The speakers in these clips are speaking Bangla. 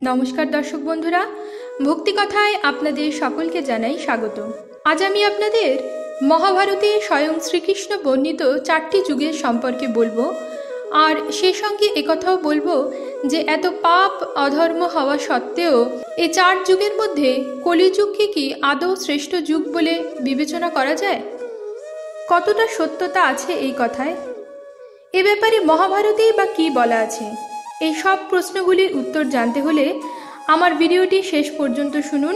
নমস্কার দর্শক বন্ধুরা, ভক্তি কথায় আপনাদের সকলকে জানাই স্বাগত। আজ আমি আপনাদের মহাভারতে স্বয়ং শ্রীকৃষ্ণ বর্ণিত 4টি যুগের সম্পর্কে বলবো, আর সেই সঙ্গে একথাও বলবো যে এত পাপ অধর্ম হওয়া সত্ত্বেও এই 4 যুগের মধ্যে কলিযুগকে কি আদৌ শ্রেষ্ঠ যুগ বলে বিবেচনা করা যায়? কতটা সত্যতা আছে এই কথায়? এ ব্যাপারে মহাভারতেই বা কী বলা আছে? এই সব প্রশ্নগুলির উত্তর জানতে হলে আমার ভিডিওটি শেষ পর্যন্ত শুনুন,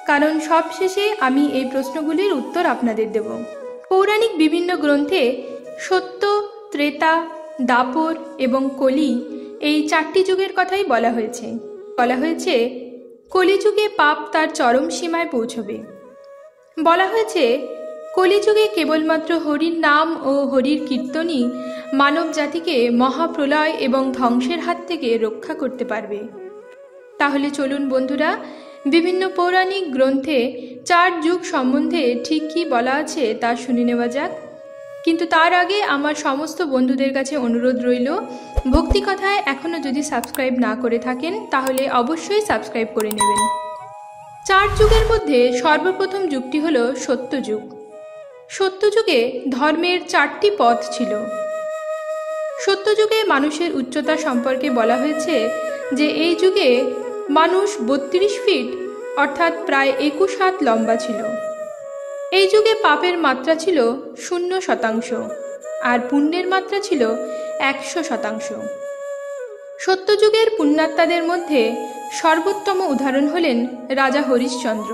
কারণ সব শেষে আমি এই প্রশ্নগুলির উত্তর আপনাদের দেব। পৌরাণিক বিভিন্ন গ্রন্থে সত্য, ত্রেতা, দাপর এবং কলি এই 4টি যুগের কথাই বলা হয়েছে কলিযুগে পাপ তার চরম সীমায় পৌঁছবে। বলা হয়েছে কলিযুগে কেবলমাত্র হরির নাম ও হরির কীর্তনই মানব জাতিকে মহাপ্রলয় এবং ধ্বংসের হাত থেকে রক্ষা করতে পারবে। তাহলে চলুন বন্ধুরা, বিভিন্ন পৌরাণিক গ্রন্থে 4 যুগ সম্বন্ধে ঠিক কী বলা আছে তা শুনে নেওয়া যাক। কিন্তু তার আগে আমার সমস্ত বন্ধুদের কাছে অনুরোধ রইল, ভক্তি কথায় এখনও যদি সাবস্ক্রাইব না করে থাকেন তাহলে অবশ্যই সাবস্ক্রাইব করে নেবেন। 4 যুগের মধ্যে সর্বপ্রথম যুগটি হল সত্যযুগ। সত্যযুগে ধর্মের 4টি পথ ছিল। সত্যযুগে মানুষের উচ্চতা সম্পর্কে বলা হয়েছে যে এই যুগে মানুষ 32 ফিট অর্থাৎ প্রায় 21 হাত লম্বা ছিল। এই যুগে পাপের মাত্রা ছিল 0% আর পুণ্যের মাত্রা ছিল 100%। সত্যযুগের পুণ্যাত্মাদের মধ্যে সর্বোত্তম উদাহরণ হলেন রাজা হরিশ্চন্দ্র,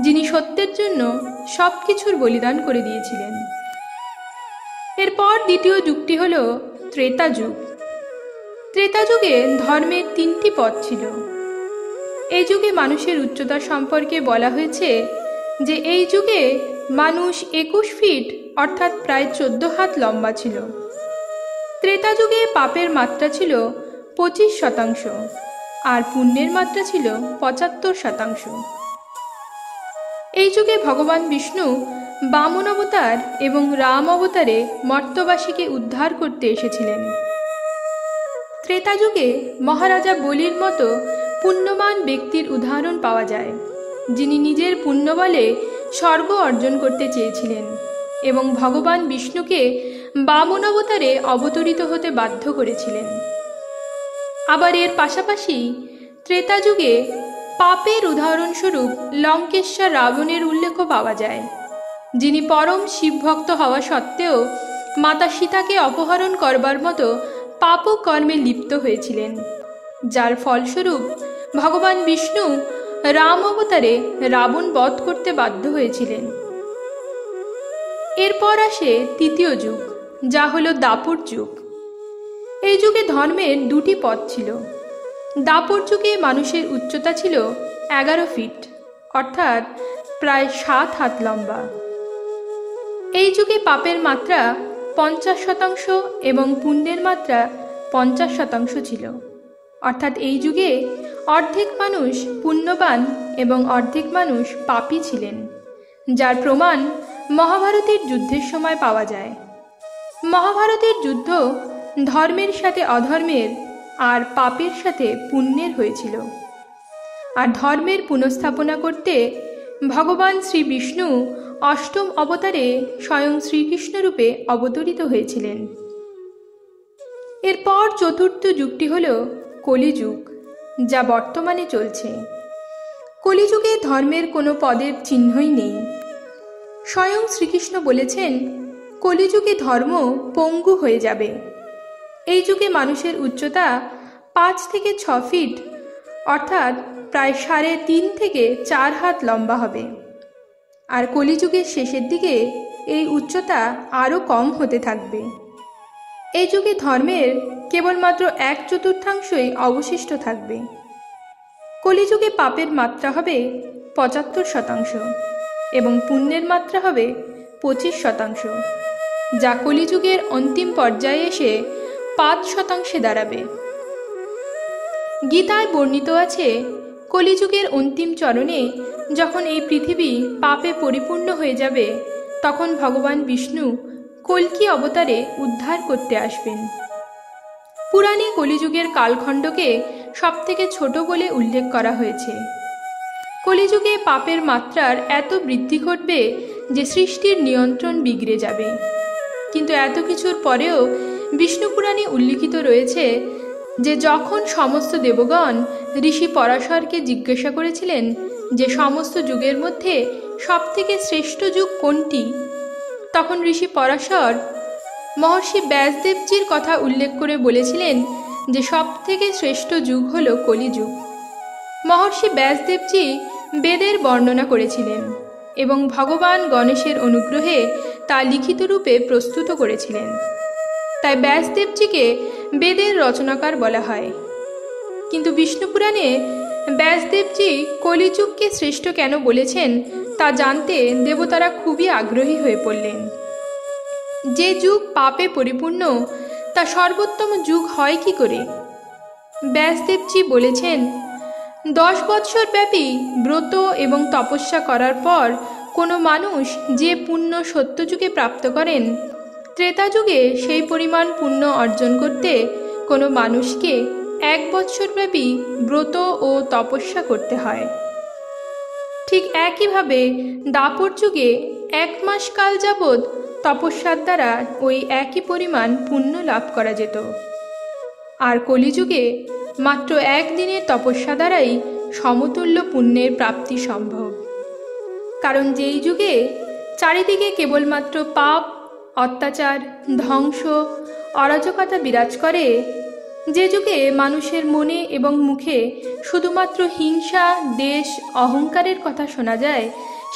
যিনি সত্যের জন্য সব কিছুর বলিদান করে দিয়েছিলেন। এরপর দ্বিতীয় যুগটি হল ত্রেতা যুগ। ত্রেতা যুগে ধর্মের 3টি পথ ছিল। এই যুগে মানুষের উচ্চতা সম্পর্কে বলা হয়েছে যে এই যুগে মানুষ 21 ফিট অর্থাৎ প্রায় 14 হাত লম্বা ছিল। ত্রেতা যুগে পাপের মাত্রা ছিল 25% আর পুণ্যের মাত্রা ছিল 75%। এই যুগে ভগবান বিষ্ণু বামন অবতার এবং রাম অবতারে মর্ত্যবাসীকে উদ্ধার করতে এসেছিলেন। ত্রেতা যুগে মহারাজা বলির মতো পুণ্যবান ব্যক্তির উদাহরণ পাওয়া যায়, যিনি নিজের পুণ্যবলে স্বর্গ অর্জন করতে চেয়েছিলেন এবং ভগবান বিষ্ণুকে বামন অবতারে অবতরিত হতে বাধ্য করেছিলেন। আবার এর পাশাপাশি ত্রেতা যুগে পাপের উদাহরণস্বরূপ লঙ্কেশ্বর রাবণের উল্লেখও পাওয়া যায়, যিনি পরম শিবভক্ত হওয়া সত্ত্বেও মাতা সীতাকে অপহরণ করবার মতো পাপক কর্মে লিপ্ত হয়েছিলেন, যার ফলস্বরূপ ভগবান বিষ্ণু রাম অবতারে রাবণ বধ করতে বাধ্য হয়েছিলেন। এরপর আসে তৃতীয় যুগ, যা হলো দাপর যুগ। এই যুগে ধর্মের 2টি পথ ছিল। দাপর যুগে মানুষের উচ্চতা ছিল 11 ফিট অর্থাৎ প্রায় 7 হাত লম্বা। এই যুগে পাপের মাত্রা 50% এবং পুণ্যের মাত্রা 50% ছিল, অর্থাৎ এই যুগে অর্ধেক মানুষ পুণ্যবান এবং অর্ধেক মানুষ পাপী ছিলেন, যার প্রমাণ মহাভারতের যুদ্ধের সময় পাওয়া যায়। মহাভারতের যুদ্ধ ধর্মের সাথে অধর্মের আর পাপের সাথে পুণ্যের হয়েছিল। আর ধর্মের পুনঃস্থাপনা করতে ভগবান শ্রী বিষ্ণু 8ম অবতারে স্বয়ং শ্রীকৃষ্ণ রূপে অবতরিত হয়েছিলেন। এরপর চতুর্থ যুগটি হল কলিযুগ, যা বর্তমানে চলছে। কলিযুগে ধর্মের কোনো পদের চিহ্নই নেই। স্বয়ং শ্রীকৃষ্ণ বলেছেন কলিযুগে ধর্ম পঙ্গু হয়ে যাবে। এই যুগে মানুষের উচ্চতা 5 থেকে 6 ফিট অর্থাৎ প্রায় 3.5 থেকে 4 হাত লম্বা হবে। আর কলিযুগের শেষের দিকে এই উচ্চতা আরও কম হতে থাকবে। এই যুগে ধর্মের কেবলমাত্র 1/4 অবশিষ্ট থাকবে। কলিযুগে পাপের মাত্রা হবে 75% এবং পুণ্যের মাত্রা হবে 25%, যা কলিযুগের অন্তিম পর্যায়ে এসে 5% দাঁড়াবে। গীতায় বর্ণিত আছে কলিযুগের অন্তিম চরণে যখন এই পৃথিবী পাপে পরিপূর্ণ হয়ে যাবে, তখন ভগবান বিষ্ণু কল্কি অবতারে উদ্ধার করতে আসবেন। পুরাণে কলিযুগের কালখণ্ডকে সবথেকে ছোট বলে উল্লেখ করা হয়েছে। কলিযুগে পাপের মাত্রার এত বৃদ্ধি ঘটবে যে সৃষ্টির নিয়ন্ত্রণ বিগড়ে যাবে। কিন্তু এত কিছুর পরেও বিষ্ণু পুরাণে উল্লিখিত রয়েছে যে যখন সমস্ত দেবগণ ঋষি পরাশরকে জিজ্ঞাসা করেছিলেন যে সমস্ত যুগের মধ্যে সবথেকে শ্রেষ্ঠ যুগ কোনটি, তখন ঋষি পরাশর মহর্ষি ব্যাসদেবজির কথা উল্লেখ করে বলেছিলেন যে সবথেকে শ্রেষ্ঠ যুগ হল কলিযুগ। মহর্ষি ব্যাসদেবজি বেদের বর্ণনা করেছিলেন এবং ভগবান গণেশের অনুগ্রহে তা লিখিত রূপে প্রস্তুত করেছিলেন। তাই ব্যাসদেবজিকে বেদের রচনাকার বলা হয়। কিন্তু বিষ্ণু পুরাণে ব্যাসদেবজি কলিযুগকে শ্রেষ্ঠ কেন বলেছেন তা জানতে দেবতারা খুবই আগ্রহী হয়ে পড়লেন। যে যুগ পাপে পরিপূর্ণ তা সর্বোত্তম যুগ হয় কি করে? ব্যাসদেবজি বলেছেন, 10 বৎসর ব্যাপী ব্রত এবং তপস্যা করার পর কোনো মানুষ যে পুণ্য সত্যযুগে প্রাপ্ত করেন, ত্রেতা যুগে সেই পরিমাণ পুণ্য অর্জন করতে কোনো মানুষকে 1 বৎসর ব্যাপী ব্রত ও তপস্যা করতে হয়। ঠিক একইভাবে দাপর যুগে 1 মাস কাল যাবৎ তপস্যার দ্বারা ওই একই পরিমাণ পুণ্য লাভ করা যেত। আর কলিযুগে মাত্র 1 দিনের তপস্যা দ্বারাই সমতুল্য পুণ্যের প্রাপ্তি সম্ভব। কারণ যেই যুগে চারিদিকে কেবলমাত্র পাপ, অত্যাচার, ধ্বংস, অরাজকতা বিরাজ করে, যে যুগে মানুষের মনে এবং মুখে শুধুমাত্র হিংসা, দ্বেষ, অহংকারের কথা শোনা যায়,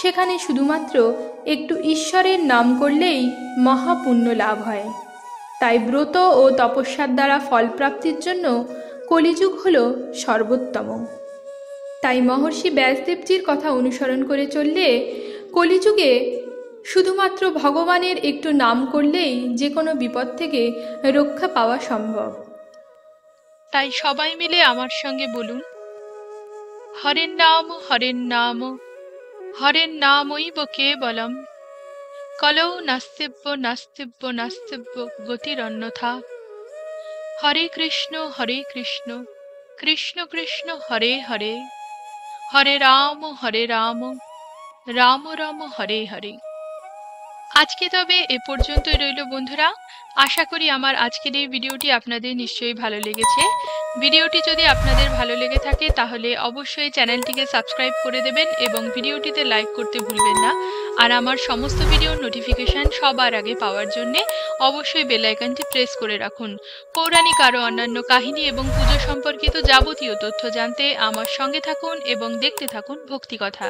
সেখানে শুধুমাত্র একটু ঈশ্বরের নাম করলেই মহাপুণ্য লাভ হয়। তাই ব্রত ও তপস্যার দ্বারা ফলপ্রাপ্তির জন্য কলিযুগ হল সর্বোত্তম। তাই মহর্ষি ব্যাসদেবজির কথা অনুসরণ করে চললে কলিযুগে শুধুমাত্র ভগবানের একটু নাম করলেই যে কোনো বিপদ থেকে রক্ষা পাওয়া সম্ভব। তাই সবাই মিলে আমার সঙ্গে বলুন, হরের নাম হরের নাম, হরের নামৈব কেবলম, কলৌ নাস্তিব্য নাস্তিব্য নাস্তিব্য গতিরন্যথা। হরে কৃষ্ণ কৃষ্ণ কৃষ্ণ হরে হরে, হরে রাম রাম রাম হরে হরে। আজকে তবে এ পর্যন্তই রইল বন্ধুরা। আশা করি আমার আজকের এই ভিডিওটি আপনাদের নিশ্চয়ই ভালো লেগেছে। ভিডিওটি যদি আপনাদের ভালো লেগে থাকে তাহলে অবশ্যই চ্যানেলটিকে সাবস্ক্রাইব করে দেবেন এবং ভিডিওটিতে লাইক করতে ভুলবেন না। আর আমার সমস্ত ভিডিওর নোটিফিকেশান সবার আগে পাওয়ার জন্যে অবশ্যই বেল আইকনটি প্রেস করে রাখুন। পৌরাণিক আরও অন্যান্য কাহিনী এবং পুজো সম্পর্কিত যাবতীয় তথ্য জানতে আমার সঙ্গে থাকুন এবং দেখতে থাকুন ভক্তিকথা।